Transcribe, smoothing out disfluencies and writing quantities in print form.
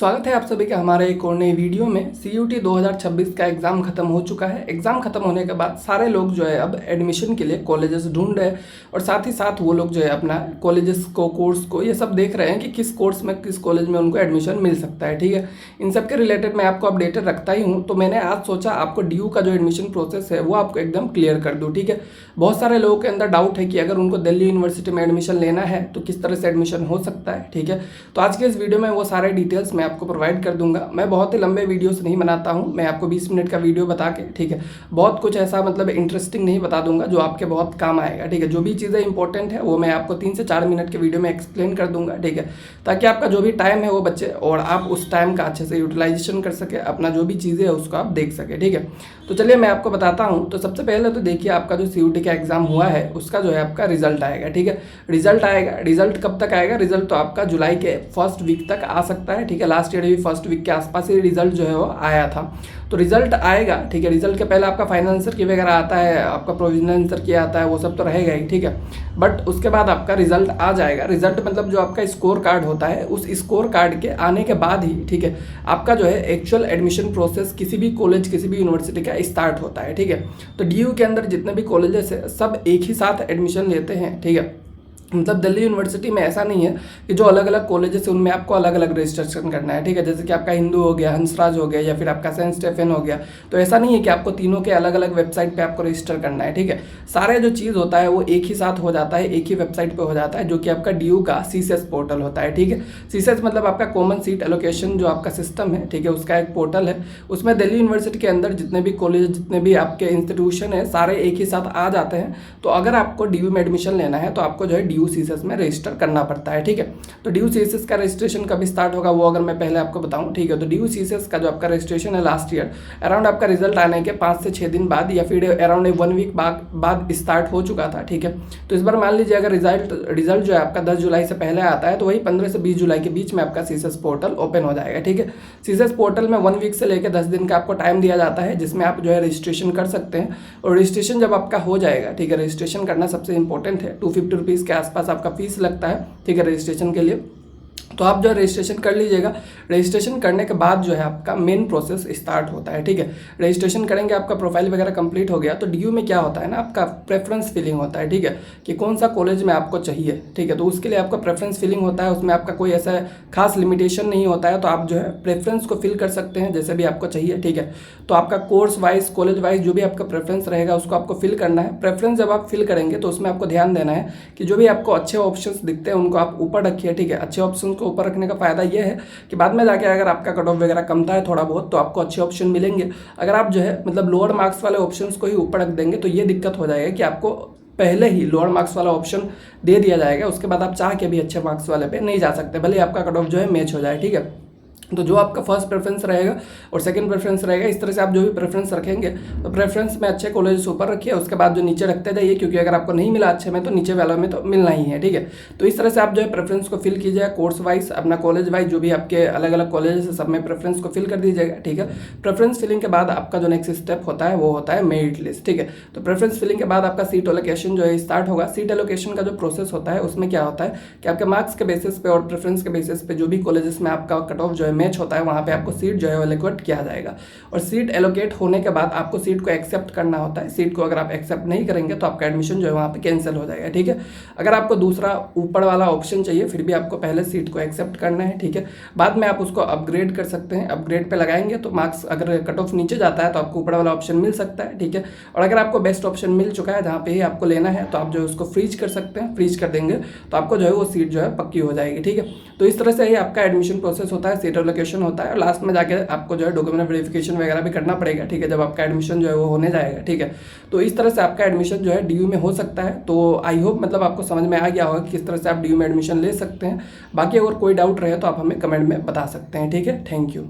स्वागत है आप सभी का हमारे एक और नई वीडियो में। CUT 2026 का एग्ज़ाम ख़त्म हो चुका है। एग्ज़ाम ख़त्म होने के बाद सारे लोग जो है अब एडमिशन के लिए कॉलेजेस ढूंढ रहे हैं और साथ ही साथ वो लोग जो है अपना कॉलेजेस को, कोर्स को, ये सब देख रहे हैं कि किस कोर्स में, किस कॉलेज में उनको एडमिशन मिल सकता है। ठीक है, इन सब के रिलेटेड मैं आपको अपडेटेड रखता ही हूँ। तो मैंने आज सोचा आपको DU का जो एडमिशन प्रोसेस है वो आपको एकदम क्लियर कर दूँ। ठीक है, बहुत सारे लोगों के अंदर डाउट है कि अगर उनको दिल्ली यूनिवर्सिटी में एडमिशन लेना है तो किस तरह से एडमिशन हो सकता है। ठीक है, तो आज के इस वीडियो में वो सारे डिटेल्स मैं आपको प्रोवाइड कर दूंगा। मैं बहुत ही लंबे वीडियोस नहीं बनाता हूं, मैं आपको 20 मिनट का वीडियो बता के, ठीक है, बहुत कुछ ऐसा मतलब इंटरेस्टिंग नहीं बता दूंगा जो आपके बहुत काम आएगा। ठीक है, जो भी चीज़ें इंपॉर्टेंट है वो मैं आपको 3 से 4 मिनट के वीडियो में एक्सप्लेन कर दूंगा। ठीक है, ताकि आपका जो भी टाइम है वो बचे और आप उस टाइम का अच्छे से यूटिलाइजेशन कर सके, अपना जो भी चीज़ें है उसको आप देख सके। ठीक है, तो चलिए मैं आपको बताता हूँ। तो सबसे पहले तो देखिए, आपका जो CUT का एग्जाम हुआ है उसका जो है आपका रिजल्ट आएगा। ठीक है, रिजल्ट आएगा। रिजल्ट कब तक आएगा? रिजल्ट तो आपका जुलाई के फर्स्ट वीक तक आ सकता है। ठीक है, लास्ट ईयर भी फर्स्ट वीक के आसपास ही रिजल्ट जो है वो आया था। तो रिजल्ट आएगा। ठीक है, रिजल्ट के पहले आपका फाइनल आंसर की वगैरह आता है, आपका प्रोविजनल आंसर की आता है, वो सब तो रहेगा ही। ठीक है, बट उसके बाद आपका रिजल्ट आ जाएगा। रिजल्ट मतलब जो आपका स्कोर कार्ड होता है, उस स्कोर कार्ड के आने के बाद ही, ठीक है, आपका जो है एक्चुअल एडमिशन प्रोसेस किसी भी कॉलेज, किसी भी यूनिवर्सिटी का स्टार्ट होता है। ठीक है, तो DU के अंदर जितने भी कॉलेजेस है सब एक ही साथ एडमिशन लेते हैं। ठीक है, मतलब दिल्ली यूनिवर्सिटी में ऐसा नहीं है कि जो अलग अलग कॉलेजेस है उनमें आपको अलग अलग रजिस्ट्रेशन करना है। ठीक है, जैसे कि आपका हिंदू हो गया, हंसराज हो गया, या फिर आपका सेंट स्टेफन हो गया, तो ऐसा नहीं है कि आपको तीनों के अलग अलग वेबसाइट पे आपको रजिस्टर करना है। ठीक है, सारे जो चीज़ होता है वो एक ही साथ हो जाता है, एक ही वेबसाइट पे हो जाता है, जो कि आपका DU का CSES पोर्टल होता है। ठीक है, CSES मतलब आपका कॉमन सीट एलोकेशन जो आपका सिस्टम है, ठीक है, उसका एक पोर्टल है। उसमें दिल्ली यूनिवर्सिटी के अंदर जितने भी कॉलेज, जितने भी आपके इंस्टीट्यूशन है, सारे एक ही साथ आ जाते हैं। तो अगर आपको DU में एडमिशन लेना है तो आपको जो है DU CSES में रजिस्टर करना पड़ता है। ठीक है, तो DU CSES का रजिस्ट्रेशन कब स्टार्ट होगा वो अगर मैं पहले आपको बताऊं। ठीक है, तो DU CSES का जो आपका रजिस्ट्रेशन है लास्ट ईयर अराउंड आपका रिजल्ट आने के 5 से 6 दिन बाद या फिर अराउंड 1 वीक बाद स्टार्ट हो चुका था। ठीक है, तो इस बार मान लीजिए अगर रिजल्ट जो है आपका 10 जुलाई से पहले आता है तो वही 15 से 20 जुलाई के बीच में आपका CSES पोर्टल ओपन हो जाएगा। ठीक है, CSES पोर्टल में 1 वीक से लेकर 10 दिन का आपको टाइम दिया जाता है, जिसमें आप जो है रजिस्ट्रेशन कर सकते हैं। और रजिस्ट्रेशन जब आपका हो जाएगा, ठीक है, रजिस्ट्रेशन करना सबसे इंपॉर्टेंट है। 250 रुपीज़ के आसपास आपका फीस लगता है। ठीक है, रजिस्ट्रेशन के लिए तो आप जो है रजिस्ट्रेशन कर लीजिएगा। रजिस्ट्रेशन करने के बाद जो है आपका मेन प्रोसेस स्टार्ट होता है। ठीक है, रजिस्ट्रेशन करेंगे, आपका प्रोफाइल वगैरह कंप्लीट हो गया तो DU में क्या होता है ना, आपका प्रेफरेंस फिलिंग होता है। ठीक है, कि कौन सा कॉलेज में आपको चाहिए। ठीक है, तो उसके लिए आपका प्रेफरेंस फिलिंग होता है। उसमें आपका कोई ऐसा खास लिमिटेशन नहीं होता है, तो आप जो है प्रेफरेंस को फिल कर सकते हैं जैसे भी आपको चाहिए। ठीक है, तो आपका कोर्स वाइज, कॉलेज वाइज जो भी आपका प्रेफरेंस रहेगा उसको आपको फिल करना है। प्रेफरेंस जब आप फिल करेंगे तो उसमें आपको ध्यान देना है कि जो भी आपको अच्छे ऑप्शंस दिखते हैं उनको आप ऊपर रखिए। ठीक है, अच्छे ऑप्शन को ऊपर रखने का फायदा ये है कि बाद में जाके अगर आपका कट ऑफ वगैरह कमता है थोड़ा बहुत तो आपको अच्छे ऑप्शन मिलेंगे। अगर आप जो है मतलब लोअर मार्क्स वाले ऑप्शंस को ही ऊपर रख देंगे तो ये दिक्कत हो जाएगा कि आपको पहले ही लोअर मार्क्स वाला ऑप्शन दे दिया जाएगा, उसके बाद आप चाह के भी अच्छे मार्क्स वाले पे नहीं जा सकते, भले आपका कट ऑफ जो है मैच हो जाए। ठीक है, तो जो आपका फर्स्ट प्रेफरेंस रहेगा और सेकंड प्रेफरेंस रहेगा, इस तरह से आप जो भी प्रेफरेंस रखेंगे तो प्रेफरेंस में अच्छे कॉलेज ऊपर रखिए, उसके बाद जो नीचे रखते जाइए, क्योंकि अगर आपको नहीं मिला अच्छे में तो नीचे वालों में तो मिलना ही है। ठीक है, तो इस तरह से आप जो है प्रेफरेंस को फिल कीजिएगा, कोर्स वाइज, अपना कॉलेज वाइज, जो भी आपके अलग अलग कॉलेज है सब में प्रेफरेंस को फिल कर दीजिएगा। ठीक है, प्रेफरेंस फिलिंग के बाद आपका जो नेक्स्ट स्टेप होता है वो होता है मेरिट लिस्ट। ठीक है, तो प्रेफरेंस फिलिंग के बाद आपका सीट एलोकेशन जो है स्टार्ट होगा। सीट एलोकेशन का जो प्रोसेस होता है उसमें क्या होता है कि आपके मार्क्स के बेसिस पे और प्रेफरेंस के बेसिस पे जो भी कॉलेजेस में आपका कट ऑफ जो है मैच होता है वहाँ पे आपको सीट जो है एलोकेट किया जाएगा। और सीट एलोकेट होने के बाद आपको सीट को एक्सेप्ट करना होता है। सीट को अगर आप एक्सेप्ट नहीं करेंगे तो आपका एडमिशन जो है वहाँ पे कैंसिल हो जाएगा। ठीक है, अगर आपको दूसरा ऊपर वाला ऑप्शन चाहिए फिर भी आपको पहले सीट को एक्सेप्ट करना है। ठीक है, बाद में आप उसको अपग्रेड कर सकते हैं। अपग्रेड पे लगाएंगे तो मार्क्स अगर कट ऑफ नीचे जाता है तो आपको ऊपर वाला ऑप्शन मिल सकता है। ठीक है, और अगर आपको बेस्ट ऑप्शन मिल चुका है जहाँ पे ही आपको लेना है तो आप जो है उसको फ्रीज कर सकते हैं। फ्रीज कर देंगे तो आपको जो है वो सीट जो है पक्की हो जाएगी। ठीक है, तो इस तरह से ही आपका एडमिशन प्रोसेस होता है, सीट एलोकेशन होता है और लास्ट में जाके आपको जो है डॉक्यूमेंट वेरिफिकेशन वगैरह भी करना पड़ेगा। ठीक है, जब आपका एडमिशन जो है वो होने जाएगा। ठीक है, तो इस तरह से आपका एडमिशन जो है DU में हो सकता है। तो आई होप मतलब आपको समझ में आ गया होगा कि किस तरह से आप DU में एडमिशन ले सकते हैं। बाकी अगर कोई डाउट रहे तो आप हमें कमेंट में बता सकते हैं। ठीक है, थैंक यू।